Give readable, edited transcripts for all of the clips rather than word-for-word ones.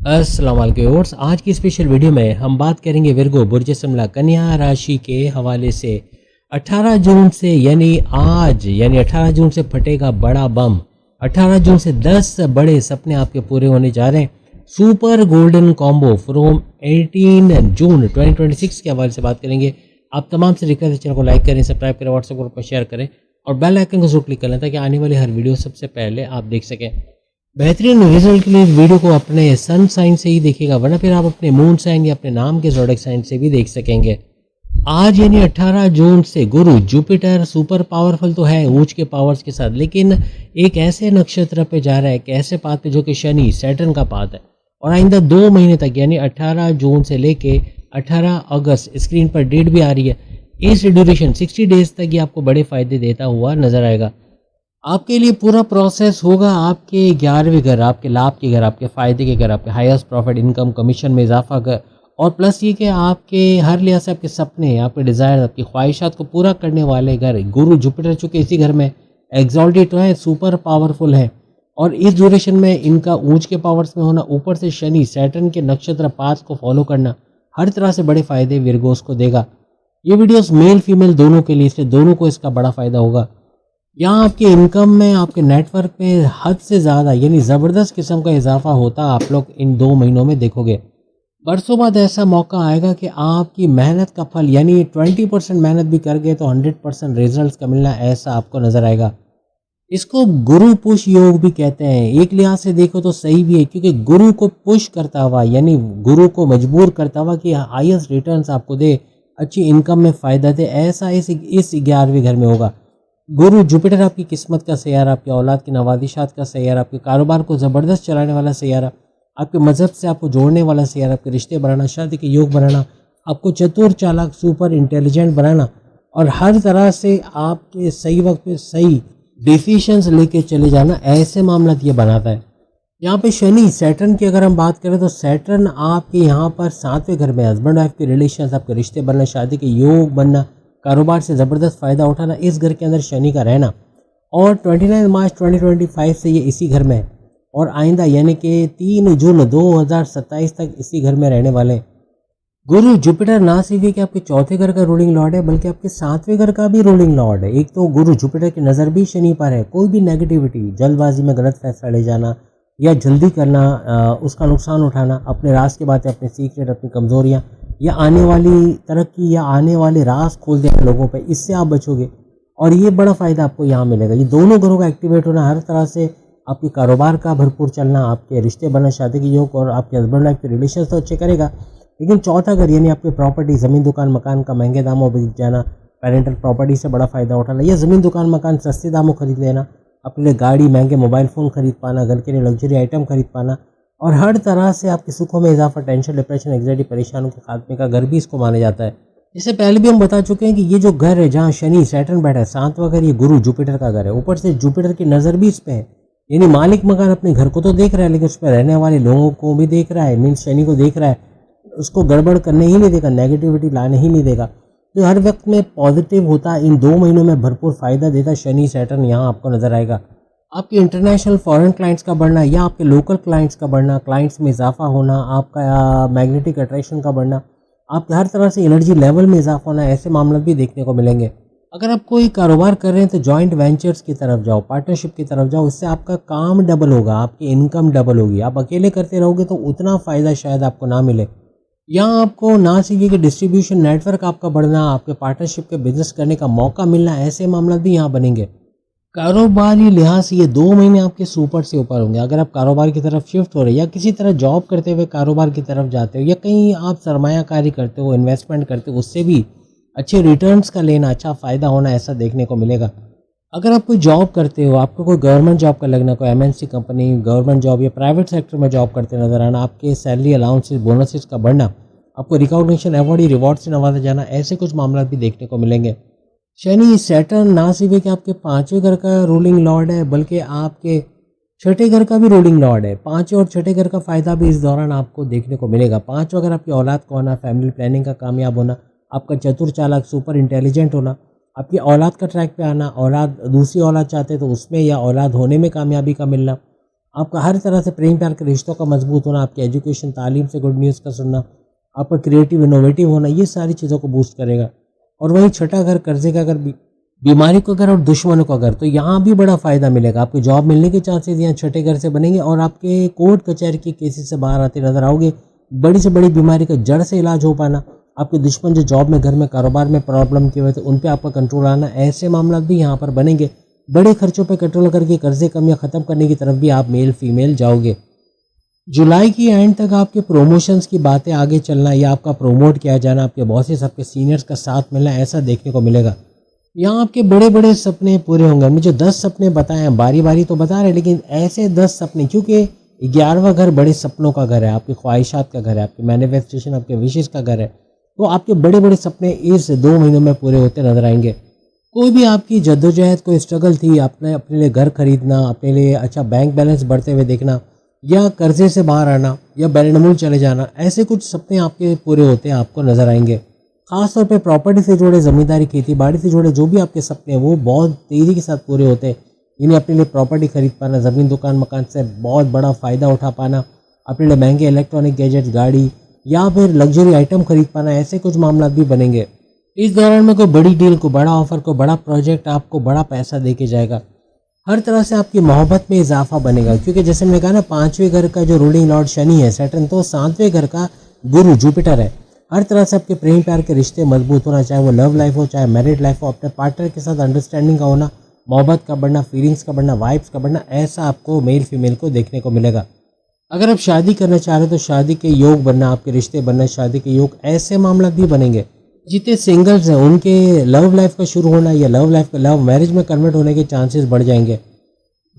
अस्सलाम वालेकुम व्यूअर्स। आज की स्पेशल वीडियो में हम बात करेंगे विर्गो बुर्ज शिमला कन्या राशि के हवाले से 18 जून से यानी 18 जून से फटेगा बड़ा बम। 18 जून से 10 बड़े सपने आपके पूरे होने जा रहे हैं। सुपर गोल्डन कॉम्बो फ्रॉम 18 जून 2026 के हवाले से बात करेंगे। आप तमाम से रिक्वेस्ट है चैनल को लाइक करें, सब्सक्राइब करें, व्हाट्सएप ग्रुप पर शेयर करें और बेल आइकन को जरूर क्लिक कर लें ताकि आने वाली हर वीडियो सबसे पहले आप देख सकें। बेहतरीन रिजल्ट के लिए इस वीडियो को अपने सन साइन से ही देखिएगा, वरना फिर आप अपने मून साइन या अपने नाम के ज़ोडिएक साइन से भी देख सकेंगे। आज यानी 18 जून से गुरु जुपिटर सुपर पावरफुल तो है ऊंच के पावर्स के साथ, लेकिन एक ऐसे नक्षत्र पे जा रहा है, एक ऐसे पाथ पे जो कि शनि सैटर्न का पाथ है और आइंदा 2 महीने तक यानी 18 जून से लेके 18 अगस्त स्क्रीन पर डेट भी आ रही है। इस ड्यूरेशन 60 डेज तक ये आपको बड़े फायदे देता हुआ नजर आएगा। आपके लिए पूरा प्रोसेस होगा आपके 11वें घर, आपके लाभ के घर, आपके फ़ायदे के घर, आपके हाईएस्ट प्रॉफिट इनकम कमीशन में इजाफा कर, और प्लस ये कि आपके हर लिहाज से आपके सपने, आपके डिज़ायर, आपकी ख्वाहिशात को पूरा करने वाले घर। गुरु जुपिटर चूँकि इसी घर में एग्जॉल्टेड तो है, सुपर पावरफुल है और इस ड्यूरेशन में इनका ऊंच के पावर्स में होना, ऊपर से शनि सैटर्न के नक्षत्र पाथ को फॉलो करना, हर तरह से बड़े फ़ायदे विर्गोस को देगा। ये वीडियोस मेल फीमेल दोनों के लिए, इसलिए दोनों को इसका बड़ा फ़ायदा होगा। यहाँ आपके इनकम में, आपके नेटवर्क में हद से ज़्यादा यानी ज़बरदस्त किस्म का इजाफा होता आप लोग इन 2 महीनों में देखोगे। बरसों बाद ऐसा मौका आएगा कि आपकी मेहनत का फल यानी 20% मेहनत भी कर गए तो 100% रिजल्ट्स का मिलना ऐसा आपको नज़र आएगा। इसको गुरु पुश योग भी कहते हैं। एक लिहाज से देखो तो सही भी है, क्योंकि गुरु को पुश करता हुआ यानी गुरु को मजबूर करता हुआ कि हाईएस्ट रिटर्न्स आपको दे, अच्छी इनकम में फ़ायदा दे, ऐसा इस 11वें घर में होगा। गुरु जुपिटर आपकी किस्मत का सैयारा, आपकी औलाद की नवादिशात का सैयारा, आपके कारोबार को ज़बरदस्त चलाने वाला सैयारा, आपके मज़हब से आपको जोड़ने वाला सैयारा, आपके रिश्ते बनाना, शादी के योग बनाना, आपको चतुर चालाक सुपर इंटेलिजेंट बनाना और हर तरह से आपके सही वक्त पे सही डिसीशंस लेके चले जाना, ऐसे मामला ये बनाता है। यहाँ पे शनि सैटर्न की अगर हम बात करें तो सैटर्न आपके यहाँ पर 7वें घर में हस्बैंड वाइफ के रिलेशंस, आपके रिश्ते बनना, शादी के योग बनना, कारोबार से ज़बरदस्त फ़ायदा उठाना, इस घर के अंदर शनि का रहना। और 29 मार्च 2025 से ये इसी घर में है और आइंदा यानी कि 3 जून 2027 तक इसी घर में रहने वाले। गुरु जुपिटर ना सिर्फ कि आपके 4थे घर का रूलिंग लॉर्ड है बल्कि आपके 7वें घर का भी रूलिंग लॉर्ड है। एक तो गुरु जुपिटर की नज़र भी शनि पर है। कोई भी नेगेटिविटी, जल्दबाजी में गलत फैसला ले जाना या जल्दी करना, उसका नुकसान उठाना, अपने राज की बातें, अपने सीक्रेट, अपनी कमज़ोरियाँ या आने वाली तरक्की या आने वाले राज खोल देना लोगों पे, इससे आप बचोगे और ये बड़ा फ़ायदा आपको यहाँ मिलेगा। ये दोनों घरों का एक्टिवेट होना, हर तरह से आपके कारोबार का भरपूर चलना, आपके रिश्ते बनना, शादी के योग और आपके हस्बैंड वाइफ के रिलेशन तो अच्छे करेगा। लेकिन 4था घर यानी आपकी प्रॉपर्टी, ज़मीन दुकान मकान का महंगे दामों बिक जाना, पेरेंटल प्रॉपर्टी से बड़ा फ़ायदा उठाना या ज़मीन दुकान मकान सस्ते दामों खरीद लेना, अपने लिए गाड़ी, महंगे मोबाइल फ़ोन खरीद पाना, घर के लिए लग्जरी आइटम खरीद पाना और हर तरह से आपके सुखों में इजाफा, टेंशन, डिप्रेशन, एंग्जायटी, परेशानियों के खात्मे का घर भी इसको माना जाता है। इससे पहले भी हम बता चुके हैं कि ये जो घर है जहाँ शनि सैटर्न बैठा है, 7वां घर, ये गुरु जुपिटर का घर है। ऊपर से जुपिटर की नज़र भी इस पे है, यानी मालिक मकान अपने घर को तो देख रहा है लेकिन उस पर रहने वाले लोगों को भी देख रहा है, मीन्स शनि को देख रहा है, उसको गड़बड़ करने ही नहीं देगा, नेगेटिविटी लाने ही नहीं देगा। तो हर वक्त में पॉजिटिव होता, इन 2 महीनों में भरपूर फ़ायदा देता शनि सैटर्न यहाँ आपको नज़र आएगा। आपके इंटरनेशनल फॉरेन क्लाइंट्स का बढ़ना या आपके लोकल क्लाइंट्स का बढ़ना, क्लाइंट्स में इजाफा होना, आपका मैग्नेटिक अट्रैक्शन का बढ़ना, आपके हर तरह से एनर्जी लेवल में इजाफा होना, ऐसे मामले भी देखने को मिलेंगे। अगर आप कोई कारोबार कर रहे हैं तो जॉइंट वेंचर्स की तरफ जाओ, पार्टनरशिप की तरफ जाओ, इससे आपका काम डबल होगा, आपकी इनकम डबल होगी। आप अकेले करते रहोगे तो उतना फ़ायदा शायद आपको ना मिले। यहाँ आपको ना सिर्फ ये कि डिस्ट्रीब्यूशन नेटवर्क आपका बढ़ना, आपके पार्टनरशिप के बिजनेस करने का मौका मिलना, ऐसे मामला भी यहाँ बनेंगे। कारोबारी लिहाज से ये 2 महीने आपके सुपर से ऊपर होंगे। अगर आप कारोबार की तरफ शिफ्ट हो रहे या किसी तरह जॉब करते हुए कारोबार की तरफ जाते हो या कहीं आप सरमायाकारी करते हो, इन्वेस्टमेंट करते हो, उससे भी अच्छे रिटर्न्स का लेना, अच्छा फ़ायदा होना, ऐसा देखने को मिलेगा। अगर आप कोई जॉब करते हो, आपको कोई गवर्नमेंट जॉब का लगना, कोई MNC कंपनी, गवर्नमेंट जॉब या प्राइवेट सेक्टर में जॉब करते नजर आना, आपके सैलरी अलाउंसेस, बोनसेस का बढ़ना, आपको रिकॉग्निशन, अवार्ड या रिवॉर्ड से नवाजा जाना, ऐसे कुछ मामला भी देखने को मिलेंगे। शनि सैटर्न ना सिर्फ कि आपके 5वें घर का रूलिंग लॉर्ड है बल्कि आपके 6ठे घर का भी रूलिंग लॉर्ड है। 5वें और 6ठे घर का फ़ायदा भी इस दौरान आपको देखने को मिलेगा। 5वां अगर आपकी औलाद को होना, फैमिली प्लानिंग का कामयाब होना, आपका चतुर चालाक सुपर इंटेलिजेंट होना, आपकी औलाद का ट्रैक पे आना, औलाद दूसरी औलाद चाहते तो उसमें या औलाद होने में कामयाबी का मिलना, आपका हर तरह से प्रेम प्यार के रिश्तों का मजबूत होना, आपकी एजुकेशन तालीम से गुड न्यूज़ का सुनना, आपका क्रिएटिव इनोवेटिव होना, ये सारी चीज़ों को बूस्ट करेगा। और वहीं छठा घर कर्जे का घर, बीमारी का घर और दुश्मनों का घर, तो यहाँ भी बड़ा फ़ायदा मिलेगा। आपको जॉब मिलने के चांसेस यहाँ छठे घर से बनेंगे और आपके कोर्ट कचहरी के केसेस से बाहर आते नजर आओगे। बड़ी से बड़ी बीमारी का जड़ से इलाज हो पाना, आपके दुश्मन जो जॉब में, घर में, कारोबार में प्रॉब्लम की वजह से उन पे आपका कंट्रोल आना, ऐसे मामला भी यहाँ पर बनेंगे। बड़े खर्चों पे कंट्रोल करके कर्जे कम या ख़त्म करने की तरफ भी आप मेल फीमेल जाओगे। जुलाई की एंड तक आपके प्रमोशंस की बातें आगे चलना या आपका प्रमोट किया जाना, आपके बॉसेस, आपके सीनियर्स का साथ मिलना, ऐसा देखने को मिलेगा। यहाँ आपके बड़े बड़े सपने पूरे होंगे। मुझे 10 सपने बताए हैं, बारी बारी तो बता रहे हैं, लेकिन ऐसे 10 सपने, क्योंकि 11वां घर बड़े सपनों का घर है, आपकी ख्वाहिशात का घर है, आपके मैनिफेस्टेशन, आपके विशेष का घर है। तो आपके बड़े बड़े सपने इस 2 महीनों में पूरे होते नजर आएंगे। कोई भी आपकी जद्दोजहद, कोई स्ट्रगल थी, आपने अपने लिए घर खरीदना, अपने लिए अच्छा बैंक बैलेंस बढ़ते हुए देखना, या कर्जे से बाहर आना, या बैरनमुल चले जाना, ऐसे कुछ सपने आपके पूरे होते हैं आपको नजर आएंगे। खासतौर पे प्रॉपर्टी से जुड़े, ज़मींदारी, खेती बाड़ी से जुड़े जो भी आपके सपने हैं वो बहुत तेज़ी के साथ पूरे होते हैं। इन्हें अपने लिए प्रॉपर्टी खरीद पाना, ज़मीन, दुकान, मकान से बहुत बड़ा फ़ायदा उठा पाना, अपने लिए महंगे इलेक्ट्रॉनिक गैजेट्स, गाड़ी या फिर लग्जरी आइटम खरीद पाना, ऐसे कुछ मामला भी बनेंगे। इस दौरान में कोई बड़ी डील, को बड़ा ऑफर, को बड़ा प्रोजेक्ट आपको बड़ा पैसा दे के जाएगा। हर तरह से आपकी मोहब्बत में इजाफा बनेगा, क्योंकि जैसे मैंने कहा ना, 5वें घर का जो रूलिंग लॉर्ड शनि है, सैटर्न, तो 7वें घर का गुरु जुपिटर है। हर तरह से आपके प्रेम प्यार के रिश्ते मजबूत होना, चाहे वो लव लाइफ हो, चाहे मैरिड लाइफ हो, अपने पार्टनर के साथ अंडरस्टैंडिंग का होना, मोहब्बत का बढ़ना, फीलिंग्स का बढ़ना, वाइब्स का बढ़ना, ऐसा आपको मेल फीमेल को देखने को मिलेगा। अगर आप शादी करना चाह रहे हो तो शादी के योग बनना, आपके रिश्ते बनना, शादी के योग, ऐसे मामला भी बनेंगे। जितने सिंगल्स हैं उनके लव लाइफ का शुरू होना या लव लाइफ का लव मैरिज में कन्वर्ट होने के चांसेस बढ़ जाएंगे।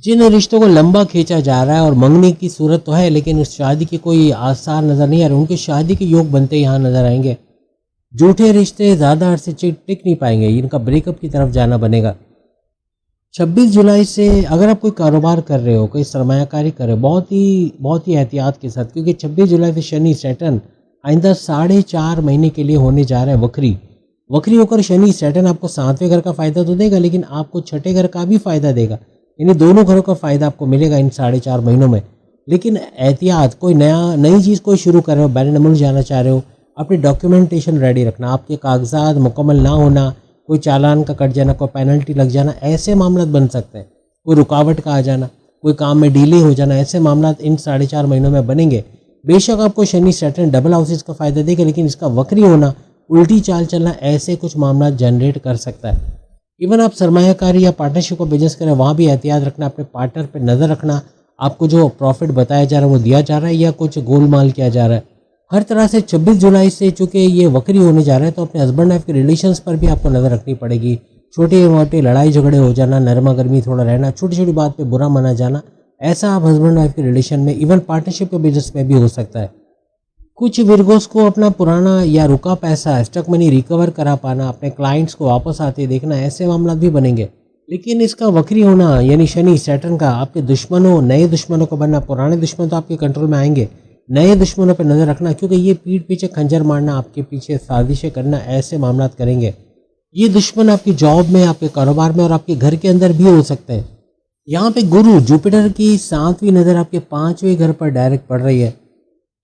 जिन रिश्तों को लंबा खींचा जा रहा है और मंगने की सूरत तो है, लेकिन उस शादी की कोई आसार नज़र नहीं आ रहे, उनकी शादी के योग बनते यहाँ नज़र आएंगे। झूठे रिश्ते ज़्यादा अरसे टिक नहीं पाएंगे, इनका ब्रेकअप की तरफ जाना बनेगा। 26 जुलाई से अगर आप कोई कारोबार कर रहे हो, कोई सरमायाकारी कर रहे हो, बहुत ही एहतियात के साथ, क्योंकि 26 जुलाई से शनि, सैटर्न आइंदा 4.5 महीने के लिए होने जा रहा है वक्री होकर। शनि सैटर्न आपको 7वें घर का फ़ायदा तो देगा, लेकिन आपको छठे घर का भी फ़ायदा देगा। यानी दोनों घरों का फ़ायदा आपको मिलेगा इन 4.5 महीनों में। लेकिन एहतियात, कोई नई चीज़ कोई शुरू कर रहे हो, बैरनमुल जाना चाह रहे हो, अपनी डॉक्यूमेंटेशन रेडी रखना, आपके कागजात मुकम्मल ना होना, कोई चालान का कट जाना, कोई पेनल्टी लग जाना, ऐसे मामला बन सकते हैं। कोई रुकावट का आ जाना, कोई काम में डिले हो जाना, ऐसे मामला इन 4.5 महीनों में बनेंगे। बेशक आपको शनि सैटर्न डबल हाउसेस का फ़ायदा देगा, लेकिन इसका वक्री होना, उल्टी चाल चलना, ऐसे कुछ मामला जनरेट कर सकता है। इवन आप सरमायाकारी या पार्टनरशिप का बिजनेस करें, वहाँ भी एहतियात रखना, अपने पार्टनर पर नज़र रखना, आपको जो प्रॉफिट बताया जा रहा है वो दिया जा रहा है या कुछ गोलमाल किया जा रहा है। हर तरह से 26 जुलाई से चूँकि ये वक्री होने जा रहा है, तो अपने हस्बैंड वाइफ के रिलेशंस पर भी आपको नज़र रखनी पड़ेगी। छोटे मोटे लड़ाई झगड़े हो जाना, नरमा गर्मी थोड़ा रहना, छोटी छोटी बात पे बुरा माना जाना, ऐसा आप हस्बैंड वाइफ के रिलेशन में, इवन पार्टनरशिप के बिजनेस में भी हो सकता है। कुछ विर्गोस को अपना पुराना या रुका पैसा, स्टक मनी रिकवर करा पाना, अपने क्लाइंट्स को वापस आते देखना, ऐसे मामला भी बनेंगे। लेकिन इसका वक्री होना यानी शनि सैटर्न का, आपके दुश्मनों, नए दुश्मनों को बनना, पुराने दुश्मन तो आपके कंट्रोल में आएंगे, नए दुश्मनों पर नज़र रखना, क्योंकि ये पीठ पीछे खंजर मारना, आपके पीछे साजिशें करना, ऐसे मामला करेंगे। ये दुश्मन आपकी जॉब में, आपके कारोबार में और आपके घर के अंदर भी हो सकते हैं। यहाँ पे गुरु जुपिटर की 7वीं नज़र आपके 5वें घर पर डायरेक्ट पड़ रही है,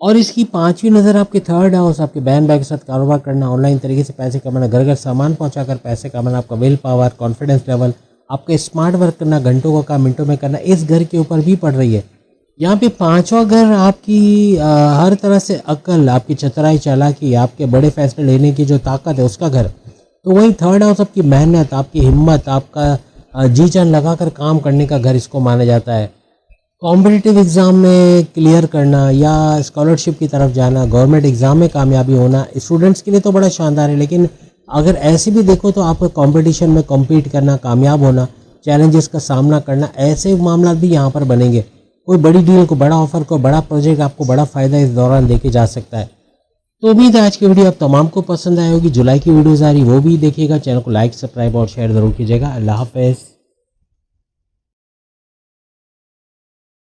और इसकी 5वीं नज़र आपके 3rd हाउस, आपके बहन भाई के साथ कारोबार करना, ऑनलाइन तरीके से पैसे कमाना, घर घर सामान पहुँचाकर पैसे कमाना, आपका विल पावर, कॉन्फिडेंस लेवल, आपका स्मार्ट वर्क करना, घंटों का काम मिनटों में करना, इस घर के ऊपर भी पड़ रही है। यहाँ पे 5वां घर आपकी हर तरह से अक्ल, आपकी चतुराई, चालाकी, आपके बड़े फैसले लेने की जो ताकत है, उसका घर। तो वही 3rd हाउस आपकी मेहनत, आपकी हिम्मत, आपका जी जान लगाकर काम करने का घर इसको माना जाता है। कॉम्पिटिटिव एग्ज़ाम में क्लियर करना या स्कॉलरशिप की तरफ जाना, गवर्नमेंट एग्ज़ाम में कामयाबी होना, स्टूडेंट्स के लिए तो बड़ा शानदार है, लेकिन अगर ऐसे भी देखो तो आपको कंपटीशन में कम्पीट करना, कामयाब होना, चैलेंजेस का सामना करना, ऐसे मामला भी यहाँ पर बनेंगे। कोई बड़ी डील, को बड़ा ऑफर, को बड़ा प्रोजेक्ट आपको बड़ा फ़ायदा इस दौरान देके जा सकता है। तो उम्मीद है आज की वीडियो आप तमाम को पसंद आई होगी। जुलाई की वीडियोज़ आ रही वो भी देखिएगा। चैनल को लाइक, सब्सक्राइब और शेयर ज़रूर कीजिएगा। अल्लाह हाफ़िज़।